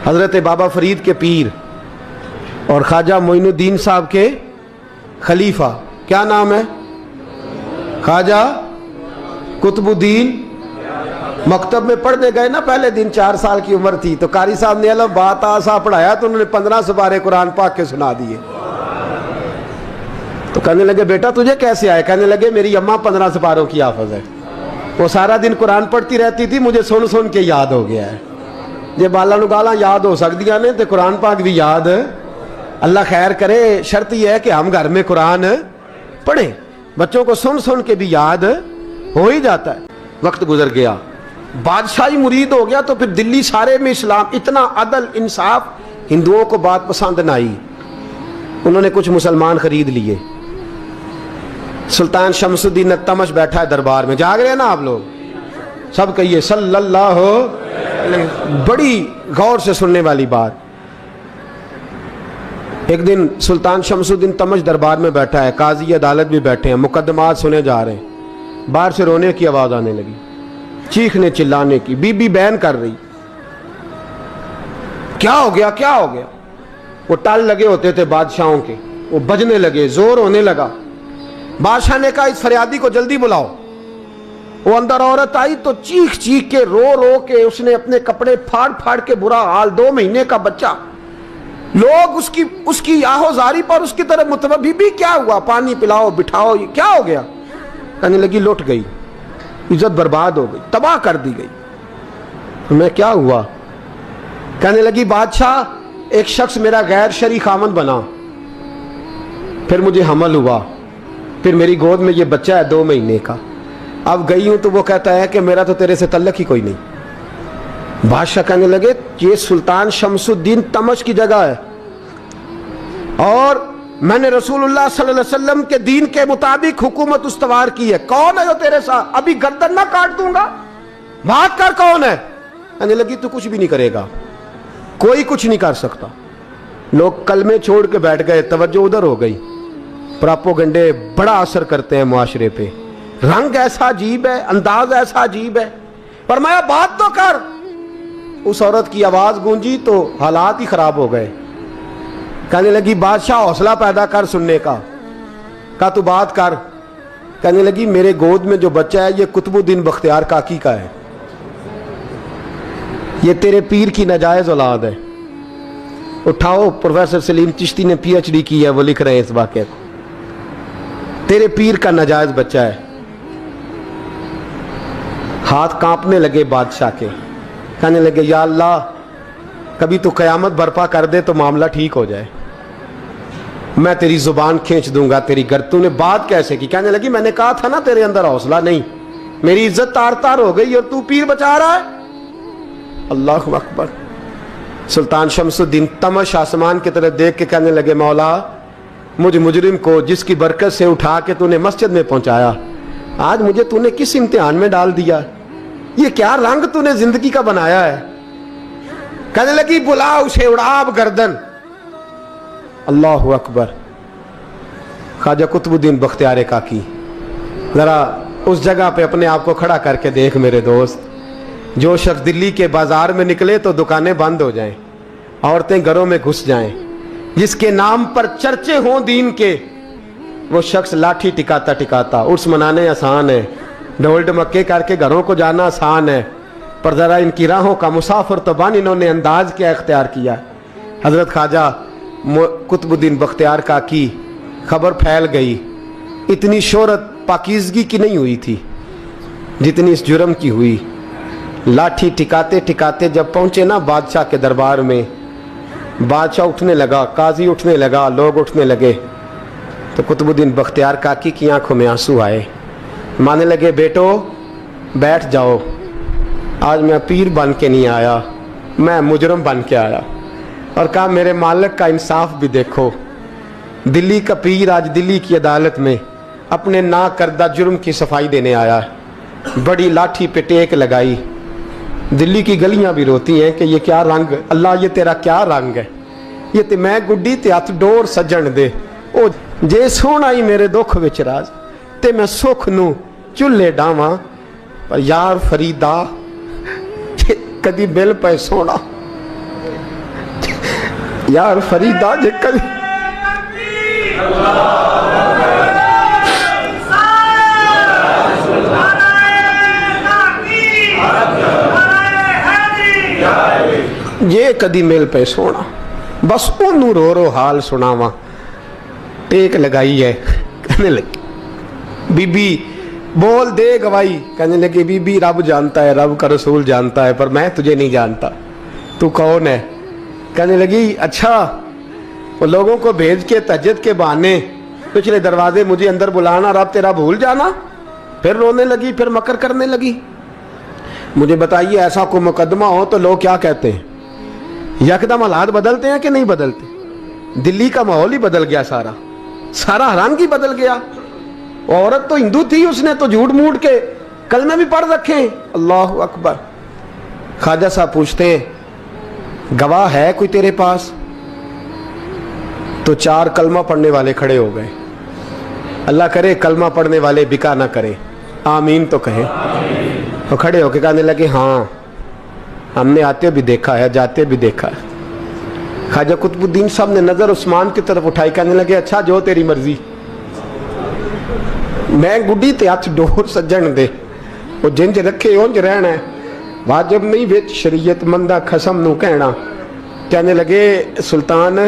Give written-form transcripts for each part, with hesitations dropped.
حضرت بابا فرید کے پیر اور خواجہ معین الدین صاحب کے خلیفہ، کیا نام ہے؟ خواجہ قطب الدین۔ مکتب میں پڑھنے گئے نا، پہلے دن 4 سال کی عمر تھی، تو قاری صاحب نے الف بات آسا پڑھایا تو انہوں نے 15 سپارے قرآن پاک کے سنا دیے۔ تو کہنے لگے بیٹا تجھے کیسے آئے؟ کہنے لگے میری اماں 15 سپاروں کی حافظ ہے، وہ سارا دن قرآن پڑھتی رہتی تھی، مجھے سن سن کے یاد ہو گیا ہے۔ یہ بالا نو گالاں یاد ہو سکدیاں نے تے قرآن پاک بھی یاد، اللہ خیر کرے۔ شرط یہ ہے کہ ہم گھر میں قرآن پڑھیں، بچوں کو سن سن کے بھی یاد ہو ہی جاتا ہے۔ وقت گزر گیا، بادشاہی مرید ہو گیا، تو پھر دلی سارے میں اسلام، اتنا عدل انصاف، ہندوؤں کو بات پسند نہ آئی، انہوں نے کچھ مسلمان خرید لیے۔ سلطان شمس الدین تمش بیٹھا ہے دربار میں، جاگ رہے ہیں نا آپ لوگ؟ سب کہیے صلی اللہ علیہ، بڑی غور سے سننے والی بات۔ ایک دن سلطان شمس الدین تمش دربار میں بیٹھا ہے، قاضی عدالت بھی بیٹھے ہیں، مقدمات سنے جا رہے ہیں، باہر سے رونے کی آواز آنے لگی، چیخنے چلانے کی، بی بی بیان کر رہی، کیا ہو گیا کیا ہو گیا؟ وہ ٹال لگے ہوتے تھے بادشاہوں کے، وہ بجنے لگے، زور ہونے لگا۔ بادشاہ نے کہا اس فریادی کو جلدی بلاؤ۔ وہ اندر عورت آئی تو چیخ چیخ کے، رو رو کے، اس نے اپنے کپڑے پھاڑ پھاڑ کے، برا حال، 2 مہینے کا بچہ، لوگ اس کی آہو زاری پر اس کی طرف متوجہ، بی بی کیا ہوا؟ پانی پلاؤ، بٹھاؤ، کیا ہو گیا؟ کہنے لگی لٹ گئی، عزت برباد ہو گئی، تباہ کر دی گئی۔ میں کیا ہوا؟ کہنے لگی بادشاہ ایک شخص میرا غیر شرعی خامند بنا، پھر مجھے حمل ہوا، پھر میری گود میں یہ بچہ ہے 2 مہینے کا، اب گئی ہوں تو وہ کہتا ہے کہ میرا تو تیرے سے تعلق ہی کوئی نہیں۔ بادشاہ کہنے لگے یہ سلطان شمس الدین تمش کی جگہ ہے، اور میں نے رسول اللہ صلی اللہ علیہ وسلم کے دین کے مطابق حکومت استوار کی ہے، کون ہے جو تیرے ساتھ؟ ابھی گردن نہ کاٹ دوں گا، بات کر کون ہے؟ کہنے لگی تو کچھ بھی نہیں کرے گا، کوئی کچھ نہیں کر سکتا۔ لوگ کلمے چھوڑ کے بیٹھ گئے، توجہ ادھر ہو گئی۔ پراپوگنڈے بڑا اثر کرتے ہیں معاشرے پہ، رنگ ایسا عجیب ہے، انداز ایسا عجیب ہے۔ فرمایا بات تو کر۔ اس عورت کی آواز گونجی تو حالات ہی خراب ہو گئے۔ کہنے لگی بادشاہ حوصلہ پیدا کر سننے کا۔ کہا تو بات کر۔ کہنے لگی میرے گود میں جو بچہ ہے یہ قطب الدین بختیار کاکی کا ہے، یہ تیرے پیر کی ناجائز اولاد ہے۔ اٹھاؤ، پروفیسر سلیم چشتی نے پی ایچ ڈی کی ہے، وہ لکھ رہے ہیں اس واقعے کو، تیرے پیر کا ناجائز بچہ ہے۔ ہاتھ کانپنے لگے بادشاہ کے، کہنے لگے یا اللہ کبھی تو قیامت برپا کر دے تو معاملہ ٹھیک ہو جائے، میں تیری زبان کھینچ دوں گا تیری تو نے بات کیسے کی؟ کہنے لگی میں نے کہا تھا نا تیرے اندر حوصلہ نہیں، میری عزت تار تار ہو گئی اور تو پیر بچا رہا ہے۔ اللہ اکبر۔ سلطان شمس الدین تمش آسمان کی طرف دیکھ کے کہنے لگے مولا مجھ مجرم کو جس کی برکت سے اٹھا کے تو نے مسجد میں پہنچایا، آج مجھے تو نے کس امتحان میں ڈال دیا؟ یہ کیا رنگ تو نے زندگی کا بنایا ہے؟ کہنے لگی بلا اسے، اڑاب گردن۔ اللہ اکبر۔ خواجہ قطب الدین بختیار کاکی، ذرا اس جگہ پہ اپنے آپ کو کھڑا کر کے دیکھ میرے دوست۔ جو شخص دلی کے بازار میں نکلے تو دکانیں بند ہو جائیں، عورتیں گھروں میں گھس جائیں، جس کے نام پر چرچے ہوں دین کے، وہ شخص لاٹھی ٹکاتا ٹکاتا، عرس منانے آسان ہے، ڈھول ڈمکے کر کے گھروں کو جانا آسان ہے، پر ذرا ان کی راہوں کا مسافر تو بن انہوں نے انداز کیا اختیار کیا۔ حضرت خواجہ قطب الدین بختیار کاکی، خبر پھیل گئی، اتنی شہرت پاکیزگی کی نہیں ہوئی تھی جتنی اس جرم کی ہوئی۔ لاٹھی ٹکاتے ٹکاتے جب پہنچے نا بادشاہ کے دربار میں، بادشاہ اٹھنے لگا، قاضی اٹھنے لگا، لوگ اٹھنے لگے، تو قطب الدین بختیار کاکی کی آنکھوں میں آنسو آئے، مانے لگے بیٹو بیٹھ جاؤ، آج میں پیر بن کے نہیں آیا، میں مجرم بن کے آیا۔ اور کہا میرے مالک کا انصاف بھی دیکھو، دلی کا پیر آج دلی کی عدالت میں اپنے نا کردہ جرم کی صفائی دینے آیا ہے، بڑی لاٹھی پہ ٹیک لگائی، دلی کی گلیاں بھی روتی ہیں کہ یہ کیا رنگ، اللہ یہ تیرا کیا رنگ ہے، یہ تے میں گڈی تے ہاتھ ڈور سجن دے، او جے سونا ہی میرے دکھ وچ راز تے میں سکھ نو چولہے ڈاواں، پر یار فریدا کدی بل پہ سونا यार फरीदा जे कभी ये कदी मिल पे सोना बस ओनू रो रो हाल सुनावा टेक लगाई है कहने लगी बीबी बोल दे गवाही कहने लगी बीबी रब जानता है रब का रसूल जानता है पर मैं तुझे नहीं जानता तू कौन है कहने लगी अच्छा वो लोगों को भेज के तहज्जुद के बहाने पिछले दरवाजे मुझे अंदर बुलाना रब तेरा भूल जाना फिर रोने लगी फिर मकर करने लगी मुझे बताइए ऐसा कोई मुकदमा हो तो लोग क्या कहते हैं यकदम हालात बदलते हैं कि नहीं बदलते दिल्ली का माहौल ही बदल गया सारा सारा हरानगी बदल गया औरत तो हिंदू थी उसने तो झूठ मूठ के कलमे भी पढ़ रखे अल्लाह अकबर ख्वाजा साहब पूछते हैं गवाह है कोई तेरे पास तो 4 कलमा पढ़ने वाले खड़े हो गए अल्लाह करे कलमा पढ़ने वाले बिका ना करें आमीन तो कहें तो खड़े होके कहने लगे हाँ हमने आते भी देखा है जाते भी देखा है ख्वाजा कुतुबुद्दीन साहब ने नजर उस्मान की तरफ उठाई कहने लगे अच्छा जो तेरी मर्जी मैं गुड्डी ते हथ डोर सज्जन दे वो जिंज रखे उंज रहना है वाजिब नहीं विच शरीयत मंदा खसम नू कहना कहने लगे सुल्तान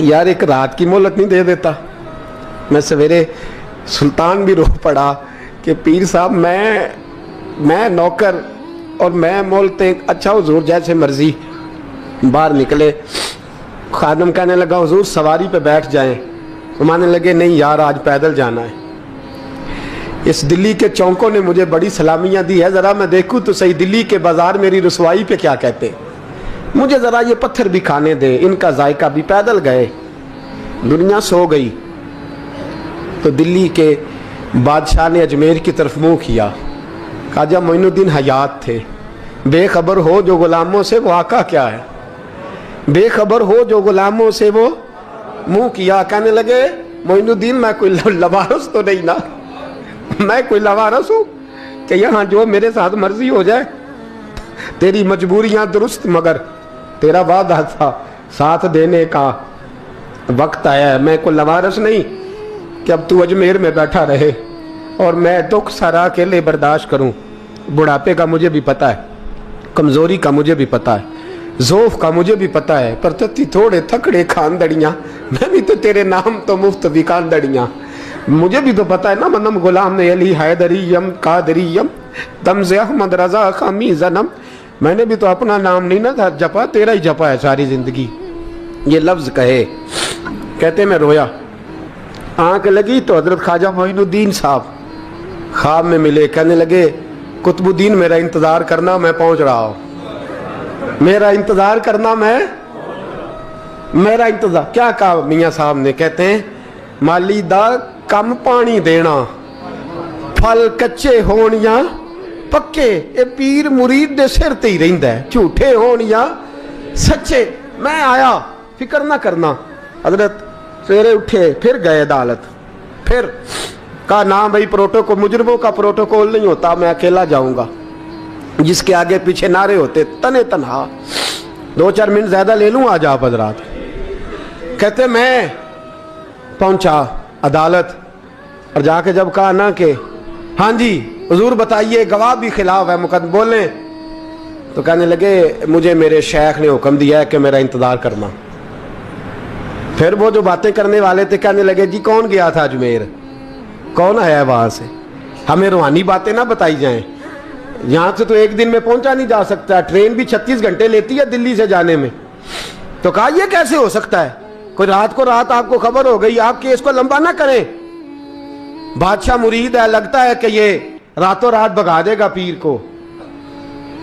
यार एक रात की मोहलत नहीं दे देता मैं सवेरे सुल्तान भी रो पड़ा कि पीर साहब मैं नौकर और मैं मोलते अच्छा हुजूर जैसे मर्जी बाहर निकले खादम कहने लगा हुजूर सवारी पे बैठ जाएं तो मानने लगे नहीं यार आज पैदल जाना है इस दिल्ली के चौकों ने मुझे बड़ी सलामियां दी है जरा मैं देखूं तो सही दिल्ली के बाजार मेरी रसवाई पे क्या कहते मुझे जरा ये पत्थर भी खाने दे इनका जायका भी पैदल गए दुनिया सो गई तो दिल्ली के बादशाह ने अजमेर की तरफ मुंह किया ख्वाजा मोइनुद्दीन हयात थे बेखबर हो जो गुलामों से वो आका क्या है बेखबर हो जो गुलामों से वो मुंह किया कहने लगे मोइनुद्दीन मैं कोई लवारस तो नहीं ना मैं कोई लवारस हूँ कि यहाँ जो मेरे साथ मर्जी हो जाए तेरी मजबूरियां दुरुस्त मगर तेरा वादा था साथ देने का वक्त आया है मैं कोई लवारस नहीं कि अब तू अजमेर में बैठा रहे और मैं दुख सारा अकेले बर्दाश्त करूं बुढ़ापे का मुझे भी पता है कमजोरी का मुझे भी पता है ज़ौफ़ का मुझे भी पता है पर तत्ती थोड़े थकड़े खानदड़ियाँ मैं भी तो तेरे नाम तो मुफ्त भी खानदड़ियाँ मुझे भी तो पता है ना मनम गुलाम ने अली हैदरियम कादरियम तमज़े अहमद रज़ा खामी जन्म मैंने भी तो अपना नाम नहीं ना था जपा तेरा ही जपा है सारी ज़िंदगी ये लफ्ज़ कहे कहते मैं रोया आँख लगी तो हज़रत ख्वाजा मोइनुद्दीन साहब ख्वाब में मिले कहने लगे कुतुबुद्दीन मेरा इंतज़ार करना मैं पहुँच रहा हूँ मेरा इंतज़ार करना मेरा इंतज़ार क्या कहा मियाँ साहब ने कहते हैं माली दा कम पानी देना फल कच्चे होण या पक्के ये पीर मुरीद दे सिर ते ही रहिंदा है झूठे होण या सच्चे मैं आया फिक्र ना करना हजरत सवेरे उठे फिर गए अदालत फिर कहा ना भाई प्रोटोकॉल मुजरमों का प्रोटोकॉल नहीं होता मैं अकेला जाऊंगा जिसके आगे पीछे नारे होते तने तनहा 2-4 मिनट ज्यादा ले लूं आज आप हजरात कहते मैं पहुंचा अदालत और जाके जब कहा ना कि हाँ जी हुजूर बताइए गवाह भी खिलाफ है मुकदमे बोले तो कहने लगे मुझे मेरे शेख ने हुक्म दिया है कि मेरा इंतजार करना फिर वो जो बातें करने वाले थे कहने लगे जी कौन गया था अजमेर कौन आया है वहां से हमें रूहानी बातें ना बताई जाएं यहाँ से तो एक दिन में पहुंचा नहीं जा सकता ट्रेन भी 36 घंटे लेती है दिल्ली से जाने में तो कहा यह कैसे हो सकता है कोई रात को रात आपको खबर हो गई आप केस को लंबा ना करें बादशाह मुरीद है लगता है कि ये रातों रात भगा देगा पीर को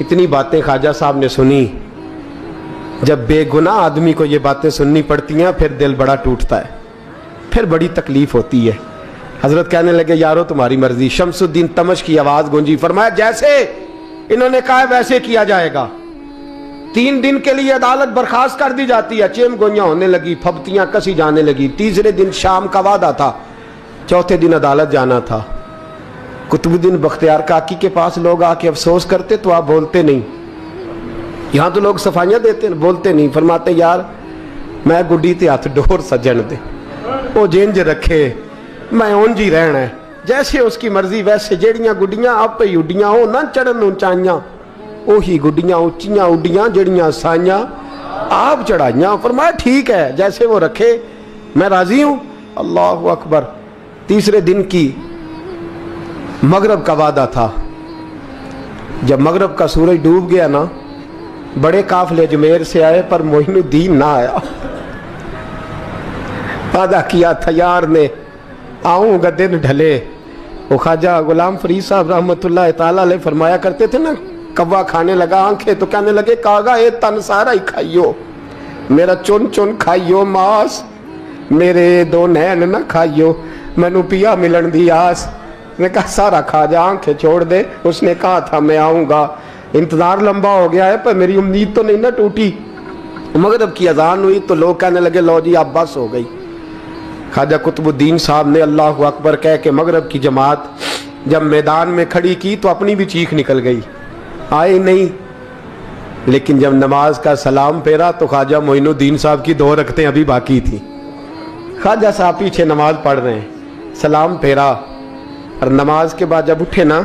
इतनी बातें ख्वाजा साहब ने सुनी जब बेगुनाह आदमी को ये बातें सुननी पड़ती हैं फिर दिल बड़ा टूटता है फिर बड़ी तकलीफ होती है हजरत कहने लगे यारो तुम्हारी मर्जी शमसुद्दीन तमश की आवाज गूंजी फरमाया जैसे इन्होंने कहा वैसे किया जाएगा 3 दिन के लिए अदालत बर्खास्त कर दी जाती है चेम गोइयां होने लगी फबतियां कसी जाने लगी तीसरे दिन शाम का वादा था चौथे दिन अदालत जाना था कुतुबुद्दीन बख्तियार काकी के पास लोग आके अफसोस करते तो आप बोलते नहीं यहाँ तो लोग सफाइयाँ देते बोलते नहीं फरमाते यार मैं गुड्डी ते हथ डोर सजन दे, वो जिंज रखे मैं उंज ही रहना है, जैसे उसकी मर्जी वैसे। जेड़ियां गुड्डियां आपे ही उड्डियां हो ना चढ़न ऊंचाइयां, ओही गुड्डियां उच्चियां उड्डियां जेड़ियां साइयां आप चढ़ाइयां। फरमाया ठीक है, जैसे वो रखे मैं राजी हूं। अल्लाह अकबर। तीसरे दिन की मगरब का वादा था। जब मगरब का सूरज डूब गया ना, बड़े काफले अजमेर से आए पर मोइनुद्दीन ना आया। वादा किया था यार ने, आऊंगा दिन ढले। वो ख्वाजा गुलाम फरीद साहब रहमतुल्लाह ताला अलैह फरमाया करते थे ना, कव्वा खाने लगा आंखें तो कहने लगे कागा ये तन सारा ही खाइयो, मेरा चुन चुन खाइयो मास, मेरे दो नैन ना खाइयो, मैनू पिया मिलन दी आस। ने कहा सारा खा जा, आंखें छोड़ दे। उसने कहा था मैं आऊंगा, इंतजार लंबा हो गया है पर मेरी उम्मीद तो नहीं ना टूटी। मगरिब की अजान हुई तो लोग कहने लगे लो जी अब बस हो गई। ख्वाजा कुतुबुद्दीन साहब ने अल्लाह अकबर कह के मगरिब की जमात जब मैदान में खड़ी की तो अपनी भी चीख निकल गई, आए नहीं। लेकिन जब नमाज का सलाम फेरा तो ख्वाजा मोइनुद्दीन साहब की 2 रकतें अभी बाकी थी। ख्वाजा साहब पीछे नमाज पढ़ रहे हैं, सलाम फेरा और नमाज के बाद जब उठे ना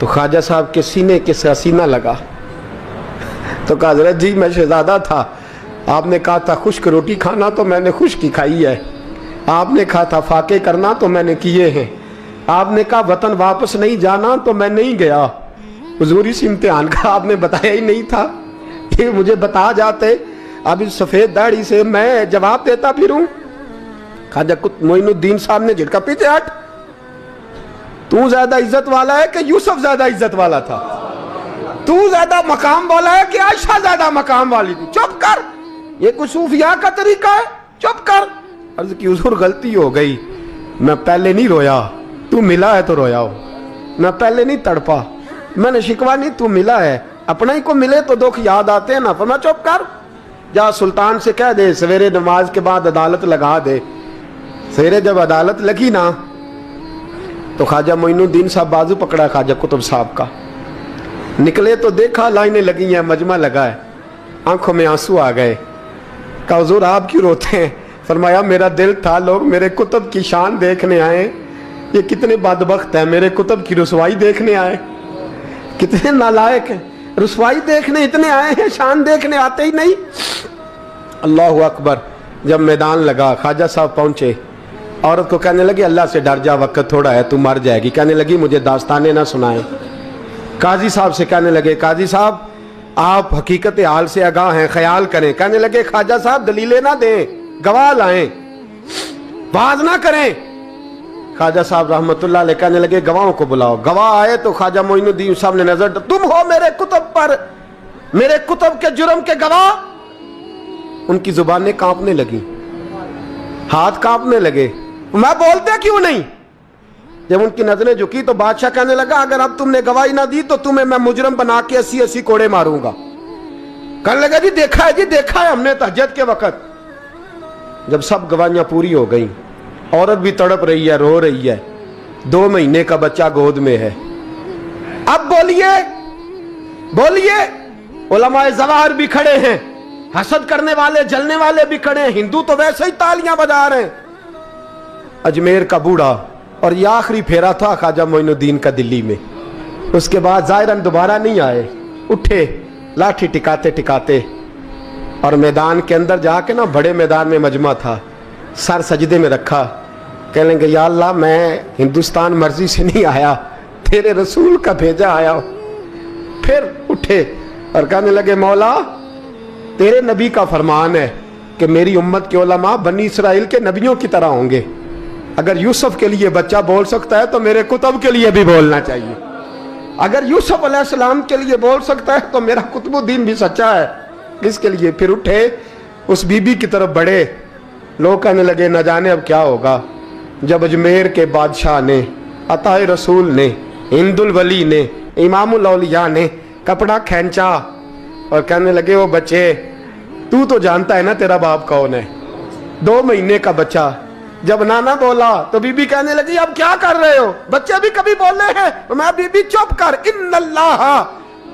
तो ख्वाजा साहब के सीने के सीना लगा। तो कहा हज़रत जी मैं शहजादा था, आपने कहा था खुश्क रोटी खाना तो मैंने खुश्क ही खाई है, आपने कहा था फाके करना तो मैंने किए हैं, आपने कहा वतन वापस नहीं जाना तो मैं नहीं गया। हुजूर इस इम्तिहान का आपने बताया ही नहीं था, ये मुझे बता जाते अब इस सफेद दाढ़ी से मैं जवाब देता फिरूं। ख्वाजा मोइनुद्दीन साहब ने झटका, पीछे हट, तू ज्यादा इज्जत वाला है कि यूसुफ ज्यादा इज्जत वाला था? तू ज्यादा मकाम वाला है कि आयशा ज्यादा मकाम वाली थी? चुप कर, ये कुछ सूफिया का तरीका है, चुप कर। अर्ज की हुजूर गलती हो गई, मैं पहले नहीं रोया, तू मिला है तो रोया हो, मैं पहले नहीं तड़पा, मैंने शिकवा नहीं, तू मिला है, अपना ही को मिले तो दुख याद आते हैं ना। फरमा चुप कर, जा सुल्तान से कह दे सवेरे नमाज के बाद अदालत लगा दे। सवेरे जब अदालत लगी ना तो ख्वाजा मोइनुद्दीन साहब बाजू पकड़ा ख्वाजा कुतुब साहब का, निकले तो देखा लाइनें लगी हैं, मजमा लगा है, आंखों में आंसू आ गए। कहा हुजूर आप क्यों रोते हैं? फरमाया मेरा दिल था लोग मेरे कुतुब की शान देखने आए, ये कितने बदबख्त हैं, मेरे कुतुब की रुसवाई देखने आए, कितने नालायक हैं, रुसवाई देखने इतने आए हैं, शान देखने आते ही नहीं। अल्लाह अकबर। जब मैदान लगा ख्वाजा साहब पहुंचे, औरत को कहने लगी अल्लाह से डर जा, वक्त थोड़ा है, तू मर जाएगी। कहने लगी मुझे दास्ताने ना सुनाए। काजी साहब से कहने लगे काजी साहब आप हकीकत हाल से आगाह हैं, ख्याल करें। कहने लगे ख्वाजा साहब दलीलें ना दें, गवाह लाएं, बाज ना करें। ख्वाजा साहब रहमतुल्लाह अलैह कहने लगे गवाहों को बुलाओ। गवाह आए तो ख्वाजा मोइनुद्दीन साहब ने नजर, तुम हो मेरे कुतुब पर, मेरे कुतुब के जुर्म के गवाह। उनकी जुबानें कांपने लगी, हाथ कांपने लगे, मैं बोलते क्यों नहीं? जब उनकी नजरें झुकी तो बादशाह कहने लगा अगर अब तुमने गवाही ना दी तो तुम्हें मैं मुजरम बना के 80-80 कोड़े मारूंगा। कहने लगा जी देखा है, जी देखा है हमने तहज्जुद के वक्त। जब सब गवाहियां पूरी हो गई, औरत भी तड़प रही है, रो रही है, 2 महीने का बच्चा गोद में है। अब बोलिए बोलिए, उलमाए ज़वाहिर भी खड़े हैं, हसद करने वाले जलने वाले भी खड़े हैं, हिंदू तो वैसे ही तालियां बजा रहे हैं। अजमेर का बूढ़ा, और ये आखिरी फेरा था ख्वाजा मोइनुद्दीन का दिल्ली में। उसके बाद ज़ाहिरन दोबारा नहीं आए, उठे लाठी टिकाते टिकाते और मैदान के अंदर जाके ना, बड़े मैदान में मजमा था, सर सजदे में रखा, कहने लगे या अल्लाह मैं हिंदुस्तान मर्जी से नहीं आया, तेरे रसूल का भेजा आया। फिर उठे और कहने लगे मौला तेरे नबी का फरमान है कि मेरी उम्मत के उलमा बनी इसराइल के नबियों की तरह होंगे। अगर यूसुफ के लिए बच्चा बोल सकता है तो मेरे कुतुब के लिए भी बोलना चाहिए। अगर यूसुफ अलैहिस्सलाम के लिए बोल सकता है तो मेरा कुतुबुद्दीन भी सच्चा है। इसके लिए फिर उठे, उस बीबी की तरफ बढ़े। लोग कहने लगे न जाने अब क्या होगा। जब अजमेर के बादशाह ने, अताए रसूल ने, हिंदुल वली ने, इमामुल औलिया ने कपड़ा खींचा और कहने लगे वो बच्चे तू तो जानता है ना तेरा बाप कौन है, 2 महीने का बच्चा। जब नाना बोला तो बीबी कहने लगी अब क्या कर रहे हो, बच्चे भी कभी बोले हैं? तो मैं बीबी चुप कर, इन्नल्लाह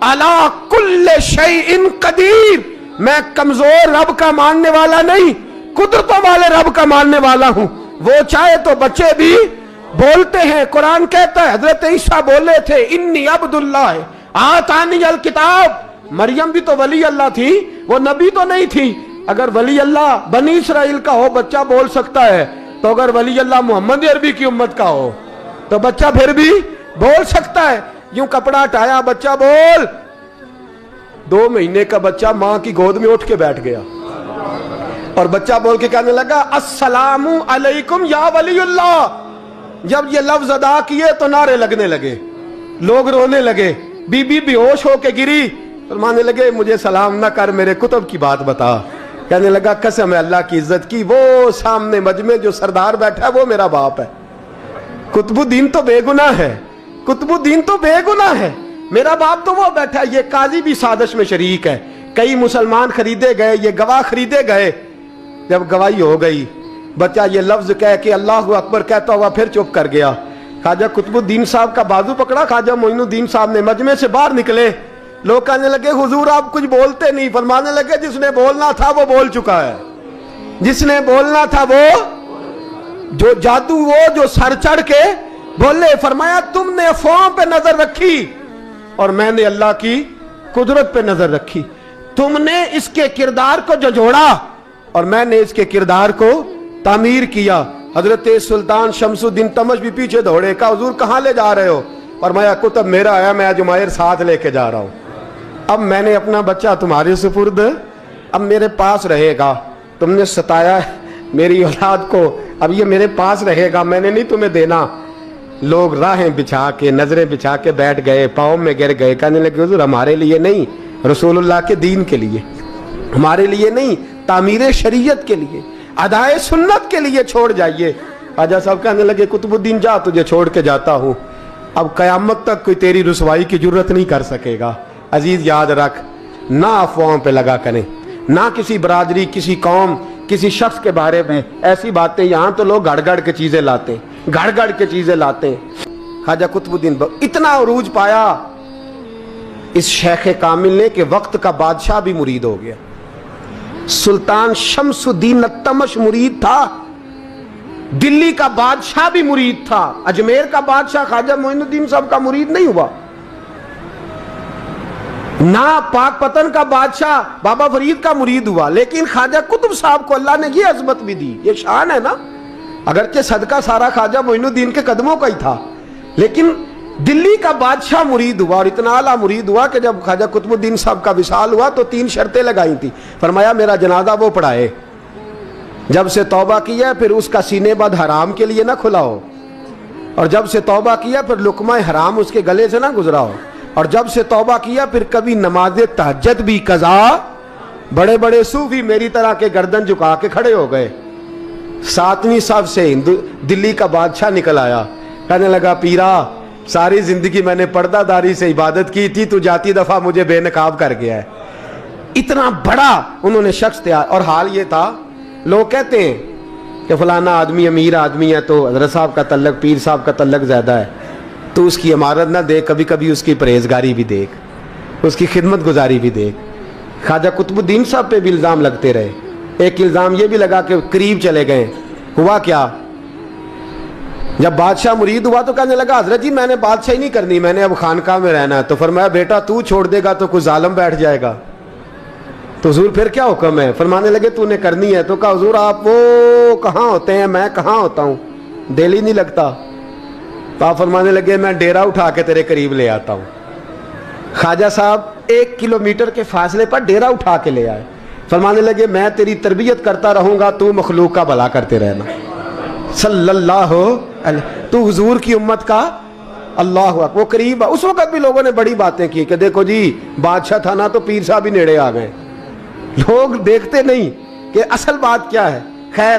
अला कुल्ले शैइन कदीर, میں کمزور رب کا ماننے والا نہیں، قدرتوں والے رب کا ماننے والا ہوں۔ وہ چاہے تو بچے بھی بولتے ہیں، قرآن کہتا ہے حضرت عیسیٰ بولے تھے انی عبداللہ آتانی الکتاب۔ مریم بھی تو ولی اللہ تھی، وہ نبی تو نہیں تھی۔ اگر ولی اللہ بنی اسرائیل کا ہو بچہ بول سکتا ہے، تو اگر ولی اللہ محمد عربی کی امت کا ہو تو بچہ پھر بھی بول سکتا ہے۔ یوں کپڑا ہٹایا، بچہ بول۔ 2 مہینے کا بچہ ماں کی گود میں اٹھ کے بیٹھ گیا اور بچہ بول کے کہنے لگا السلام علیکم یا ولی اللہ۔ جب یہ لفظ ادا کیے تو نعرے لگنے لگے، لوگ رونے لگے، بی بی بیہوش ہو کے گری، فرمانے لگے مجھے سلام نہ کر، میرے کتب کی بات بتا۔ کہنے لگا قسم ہے اللہ کی عزت کی، وہ سامنے مجمع جو سردار بیٹھا ہے وہ میرا باپ ہے۔ قطب الدین تو بے گناہ ہے، قطب الدین تو بے گناہ ہے، میرا باپ تو وہ بیٹھا ہے۔ یہ قاضی بھی سازش میں شریک ہے، کئی مسلمان خریدے گئے، یہ گواہ خریدے گئے۔ جب گواہی ہو گئی، بچہ یہ لفظ کہہ کے اللہ اکبر کہتا ہوا پھر چپ کر گیا۔ خواجہ قطب الدین صاحب کا بازو پکڑا، خواجہ معین الدین صاحب نے مجمع سے باہر نکلے۔ لوگ کہنے لگے حضور آپ کچھ بولتے نہیں۔ فرمانے لگے جس نے بولنا تھا وہ بول چکا ہے، جس نے بولنا تھا وہ جو جادو وہ جو سر چڑھ کے بولے۔ فرمایا تم نے افواہوں پہ نظر رکھی اور میں نے اللہ کی قدرت پہ نظر رکھی۔ تم نے اس کے کردار کو جھنجھوڑا اور میں نے اس کے کردار کو تعمیر کیا۔ حضرت سلطان شمس الدین تمش بھی پیچھے دوڑے، کہا حضور کہاں لے جا رہے ہو؟ فرمایا کتب میرا آیا، میں جمائر ساتھ لے کے جا رہا ہوں۔ اب میں نے اپنا بچہ تمہارے سپرد، اب میرے پاس رہے گا۔ تم نے ستایا میری اولاد کو، اب یہ میرے پاس رہے گا، میں نے نہیں تمہیں دینا۔ لوگ راہیں بچھا کے نظریں بچھا کے بیٹھ گئے، پاؤں میں گر گئے، کہنے لگے حضور ہمارے لیے نہیں، رسول اللہ کے دین کے لیے، ہمارے لیے نہیں، تعمیر شریعت کے لیے، ادائے سنت کے لیے چھوڑ جائیے۔ خواجہ صاحب کہنے لگے قطب الدین جا، تجھے چھوڑ کے جاتا ہوں، اب قیامت تک کوئی تیری رسوائی کی جرت نہیں کر سکے گا۔ عزیز یاد رکھ، نہ افواہوں پہ لگا کریں، نہ کسی برادری، کسی قوم، کسی شخص کے بارے میں ایسی باتیں۔ یہاں تو لوگ گڑ گڑ کے چیزیں لاتے ہیں، گڑ گڑ کے چیزیں لاتے ہیں۔ خواجہ قطب الدین اتنا عروج پایا اس شیخ کامل نے کہ وقت کا بادشاہ بھی مرید ہو گیا۔ سلطان شمس الدین التمش مرید تھا، دلی کا بادشاہ بھی مرید تھا، اجمیر کا بادشاہ خواجہ معین الدین صاحب کا مرید نہیں ہوا، نہ پاک پتن کا بادشاہ بابا فرید کا مرید ہوا، لیکن خواجہ قطب صاحب کو اللہ نے یہ عظمت بھی دی، یہ شان ہے نا۔ اگرچہ صدقہ سارا خواجہ معین الدین کے قدموں کا ہی تھا، لیکن دلی کا بادشاہ مرید ہوا، اور اتنا اعلیٰ مرید ہوا کہ جب خواجہ قطب الدین صاحب کا وصال ہوا تو 3 شرطیں لگائی تھی۔ فرمایا میرا جنازہ وہ پڑھائے، جب سے توبہ کیا پھر اس کا سینے بد حرام کے لیے نہ کھلا ہو، اور جب سے توبہ کیا پھر لقمہ حرام اس کے گلے سے نہ گزرا ہو، اور جب سے توبہ کیا پھر کبھی نماز تہجد بھی قضا۔ بڑے بڑے صوفی میری طرح کے گردن جھکا کے کھڑے ہو گئے۔ 7ویں صف سے دلی کا بادشاہ نکل آیا، کہنے لگا پیرا ساری زندگی میں نے پردہ داری سے عبادت کی تھی، تو جاتی دفعہ مجھے بے نقاب کر گیا ہے۔ اتنا بڑا انہوں نے شخص تیار، اور حال یہ تھا لوگ کہتے ہیں کہ فلانا آدمی امیر آدمی ہے تو حضرت صاحب کا تعلق، پیر صاحب کا تعلق زیادہ ہے، تو اس کی عمارت نہ دیکھ، کبھی کبھی اس کی پرہیزگاری بھی دیکھ، اس کی خدمت گزاری بھی دیکھ۔ خواجہ قطب الدین صاحب پہ بھی الزام لگتے رہے۔ ایک الزام یہ بھی لگا کہ قریب چلے گئے۔ ہوا کیا؟ جب بادشاہ مرید ہوا تو کہنے لگا حضرت جی میں نے بادشاہی نہیں کرنی، میں نے اب خانقاہ میں رہنا ہے۔ تو فرمایا بیٹا تو چھوڑ دے گا تو کوئی ظالم بیٹھ جائے گا، تو حضور پھر کیا حکم ہے؟ فرمانے لگے تو نے کرنی ہے۔ تو کہا حضور آپ وہ کہاں ہوتے ہیں، میں کہاں ہوتا ہوں، دل ہی نہیں لگتا۔ تو آپ فرمانے لگے میں ڈیرا اٹھا کے تیرے قریب لے آتا ہوں۔ خواجہ صاحب 1 کلومیٹر کے فاصلے پر ڈیرا اٹھا کے لے آئے۔ فرمانے لگے میں تیری تربیت کرتا رہوں گا، تو مخلوق کا بھلا کرتے رہنا۔ صلی اللہ علیہ، تو حضور کی امت کا اللہ اکبر۔ وہ قریب، اس وقت بھی لوگوں نے بڑی باتیں کی کہ دیکھو جی بادشاہ تھا نا تو پیر صاحب بھی نیڑے آ گئے۔ لوگ دیکھتے نہیں کہ اصل بات کیا ہے۔ خیر